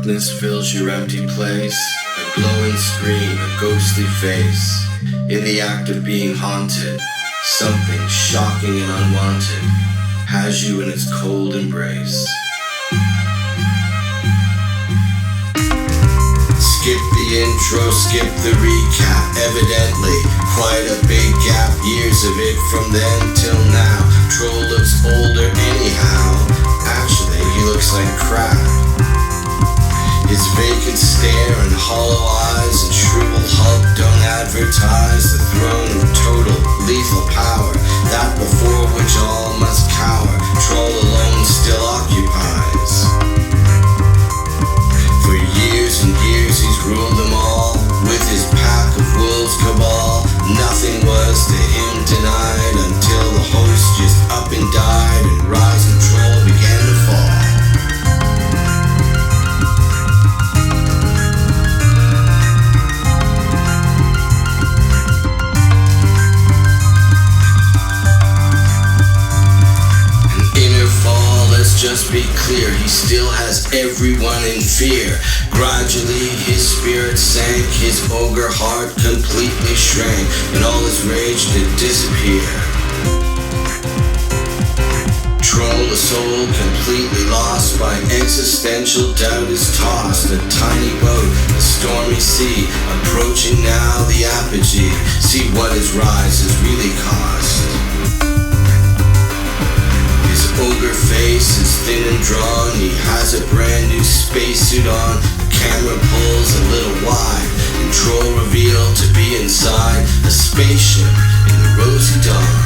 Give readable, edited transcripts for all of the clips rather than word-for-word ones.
darkness fills your empty place, a glowing screen, a ghostly face. In the act of being haunted, something shocking and unwanted has you in its cold embrace. Skip the intro, skip the recap. Evidently, quite a big gap. Years of it from then till now. Troll looks older anyhow. Actually, he looks like crap. His vacant stare and hollow eyes and shriveled hulk don't advertise the throne of total lethal power, that before which all must cower. Troll alone still occupies. For years and years he's ruled them all, with his pack of wolves cabal. Nothing was to him denied, until the host just up and died, and rising Troll began to fall. Just be clear, he still has everyone in fear. Gradually his spirit sank, his ogre heart completely shrank, and all his rage did disappear. Troll, a soul completely lost by existential doubt, is tossed. A tiny boat, a stormy sea, approaching now the apogee. See what his rise has really cost. Ogre face is thin and drawn, he has a brand new spacesuit on. The camera pulls a little wide, and Troll revealed to be inside a spaceship in the rosy dawn.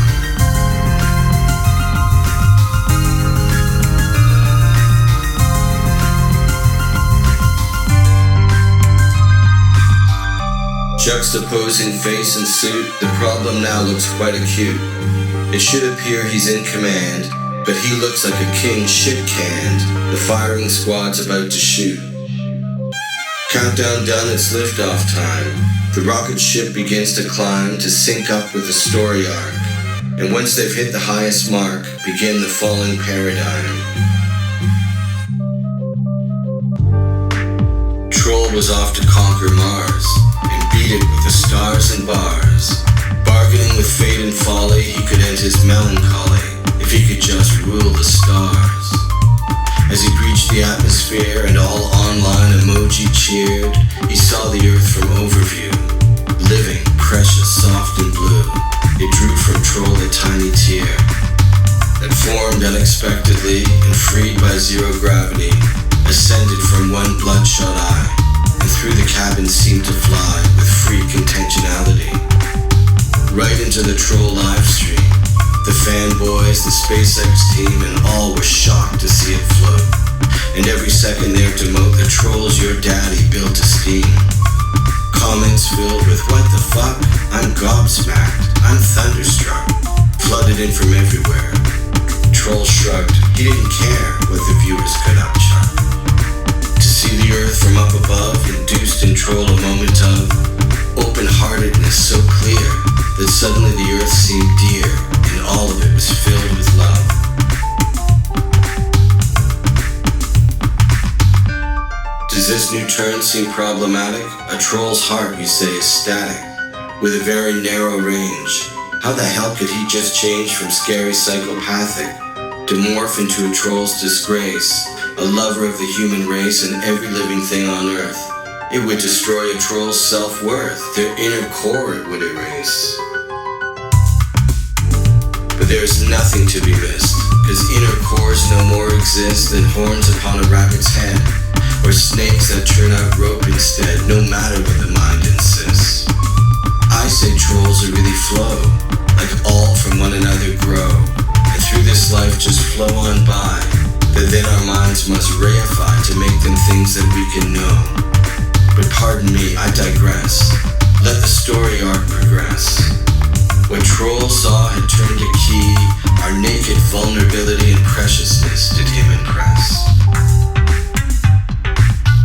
Juxtaposing face and suit, the problem now looks quite acute. It should appear he's in command, but he looks like a king shit-canned. The firing squad's about to shoot. Countdown done, it's liftoff time. The rocket ship begins to climb, to sync up with the story arc. And once they've hit the highest mark, begin the falling paradigm. Troll was off to conquer Mars, and beat it with the stars and bars. Bargaining with fate and folly, he could end his melancholy if he could just rule the stars. As he breached the atmosphere and all online emoji cheered, he saw the earth from overview, living, precious, soft and blue. It drew from Troll a tiny tear that formed unexpectedly and freed by zero gravity, ascended from one bloodshot eye, and through the cabin seemed to fly with freak intentionality, right into the Troll livestream. The fanboys, the SpaceX team, and all were shocked to see it float. And every second there demote the Troll's your daddy built to steam. Comments filled with what the fuck? I'm gobsmacked, I'm thunderstruck, flooded in from everywhere. Troll shrugged, he didn't care what the viewers could upchuck. To see the earth from up above induced in Troll a moment of open-heartedness so clear that suddenly the earth seemed dear, and all of it was filled with love. Does this new turn seem problematic? A Troll's heart, you say, is static, with a very narrow range. How the hell could he just change from scary psychopathic to morph into a Troll's disgrace, a lover of the human race and every living thing on earth? It would destroy a Troll's self-worth, their inner core it would erase. But there's nothing to be missed, cause inner cores no more exist than horns upon a rabbit's head, or snakes that turn out rope instead, no matter what the mind insists. I say Trolls are really flow, like all from one another grow, and through this life just flow on by, that then our minds must reify to make them things that we can know. But pardon me, I digress. Let the story arc progress. What Troll saw had turned a key. Our naked vulnerability and preciousness did him impress.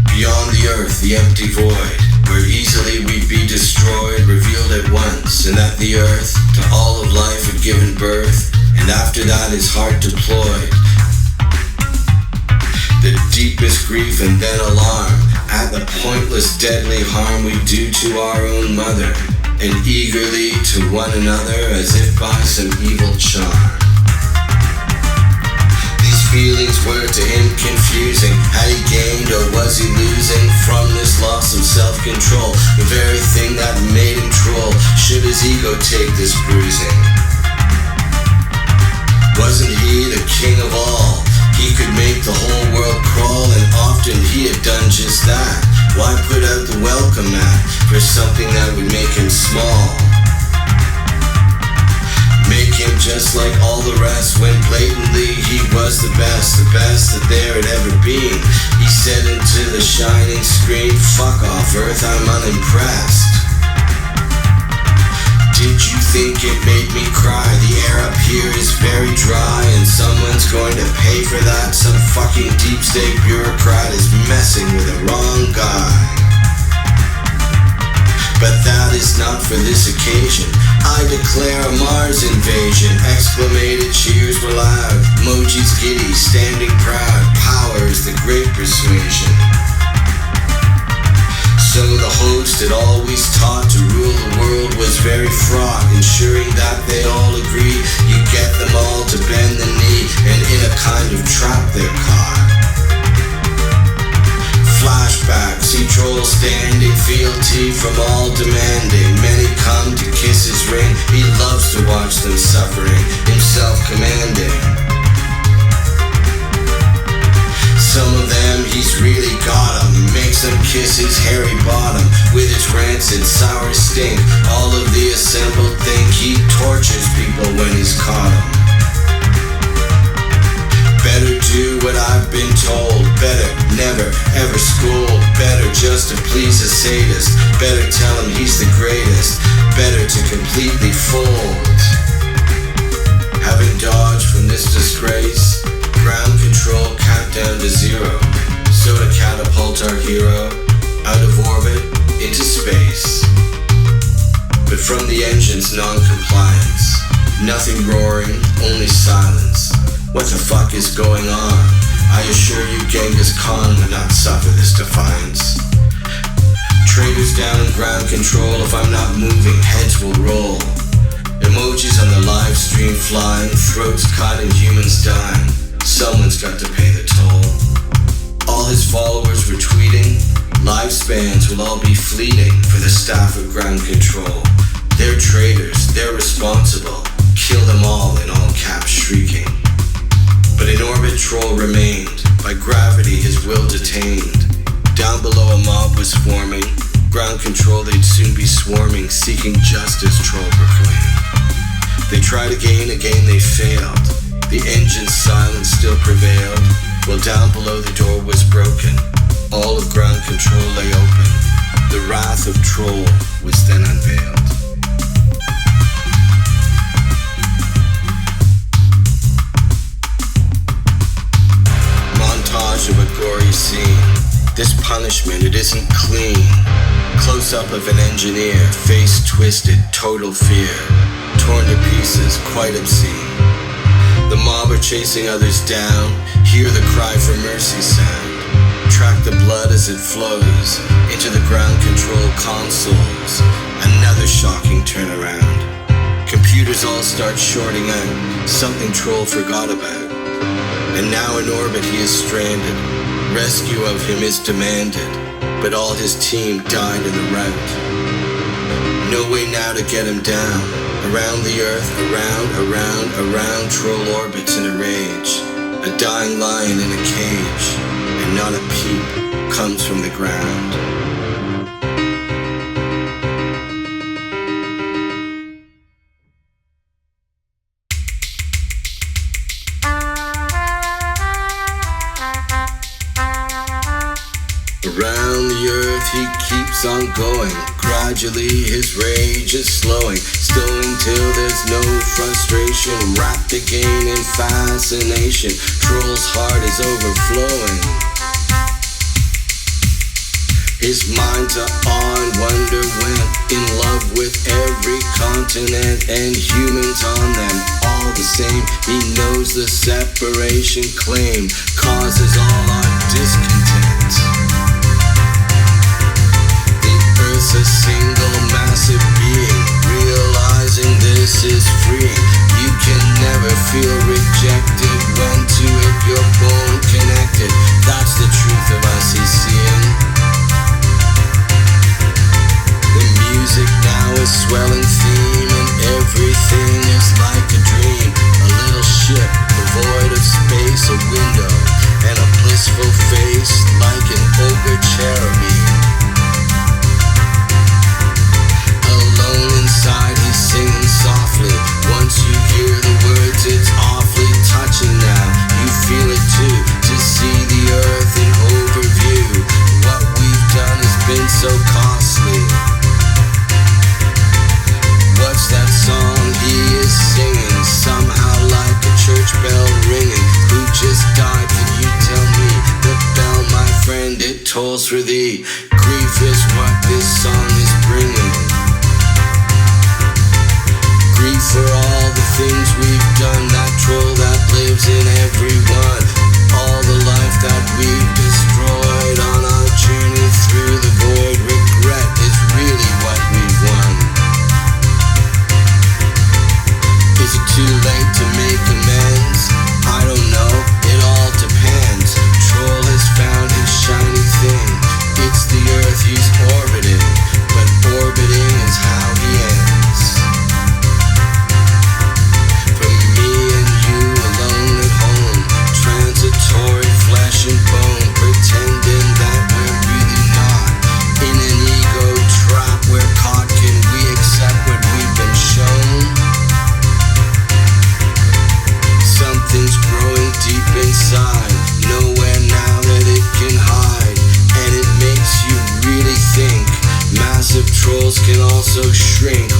Beyond the earth, the empty void, where easily we'd be destroyed, revealed at once, and that the earth to all of life had given birth, and after that his heart deployed. the deepest grief and then alarm at the pointless deadly harm we do to our own mother, and eagerly to one another as if by some evil charm. These feelings were to him confusing. Had he gained or was he losing from this loss of self-control? The very thing that made him troll. Should his ego take this bruising? Wasn't he the king of all? He could make the whole world crawl, and often he had done just that. Why put out the welcome mat for something that would make him small? Make him just like all the rest, when blatantly he was the best that there had ever been. He said into the shining screen, "Fuck off, Earth, I'm unimpressed." Did you think it made me cry? The air up here is very dry, and someone's going to pay for that. Some fucking deep state bureaucrat is messing with the wrong guy. But that is not for this occasion. I declare a Mars invasion. Exclamated cheers were loud. Emojis giddy, standing proud. Power is the great persuasion. So the host had always taught to rule the world was very fraught, ensuring that they all agree. You get them all to bend the knee, and in a kind of trap they're caught. Flashback, see trolls standing, fealty from all demanding. Many come to kiss his ring. He loves to watch them suffering, himself commanding. Some of them he's really got 'em, makes them kiss his hairy bottom with his rancid sour stink. All of the assembled think he tortures people when he's caught 'em. Better do what I've been told. Better never ever scold. Better just to please a sadist. Better tell him he's the greatest. Better to completely fold. Having dodged from this disgrace, ground control countdown to 0. So to catapult our hero out of orbit into space. But from the engine's non-compliance, nothing roaring, only silence. What the fuck is going on? I assure you Genghis Khan would not suffer this defiance. Traitors down in ground control. If I'm not moving, heads will roll. Emojis on the live stream flying, throats cut and humans dying. Someone's got to pay the toll. All his followers were tweeting. Lifespans will all be fleeting for the staff of ground control. They're traitors, they're responsible. Kill them all in all caps shrieking. But in orbit Troll remained, by gravity his will detained. Down below a mob was forming. Ground control they'd soon be swarming, seeking justice, Troll proclaimed. They tried again they failed. The engine's silence still prevailed, while down below the door was broken. All of ground control lay open. The wrath of Troll was then unveiled. Montage of a gory scene. This punishment, it isn't clean. Close-up of an engineer, face twisted, total fear. Torn to pieces, quite obscene. The mob are chasing others down. Hear the cry for mercy sound. Track the blood as it flows into the ground control consoles. Another shocking turnaround. Computers all start shorting out. Something Troll forgot about. And now in orbit he is stranded. Rescue of him is demanded. But all his team died in the rout. No way now to get him down. Around the Earth, around, Troll orbits in a rage. A dying lion in a cage, and not a peep comes from the ground. Around the Earth he keeps on going. Gradually his rage is slowing, still until there's no frustration. Wrapped again in fascination, Troll's heart is overflowing. His mind's a awe and wonder went, in love with every continent and humans on them all. all the same. He knows the separation claim causes all our discontent. The earth's a single massive being. Realizing this is freeing. You can never feel rejected when to it you're born connected. That's the truth of ICCN. The music now is swelling theme, and everything is like a dream. A little ship, devoid of space, a window, and a blissful face like an ogre cherubim. Alone inside, he's singing softly. Once you hear the words, it's awfully touching now. You feel it too, to see the earth in overview. What we've done has been so costly. What's that song he is singing? Somehow like a church bell ringing. Who just died? Can you tell me? The bell, my friend, it tolls for thee. Grief is what this song is bringing. Grief for all the things we've done. That troll that lives in everyone. All the life that we've destroyed on our journey through the void. Regret is really what we've won. Is it too late to make amends? I don't know, it all depends. Troll has found his shiny thing. It's the earth he's orbiting, but orbiting is how he ends. For me and you alone at home, transitory flesh and bone, pretending that we're really not. In an ego trap we're caught, can we accept what we've been shown? Something's growing deep inside, nowhere now that it can hide, and it makes you really think. Massive trolls can also shrink.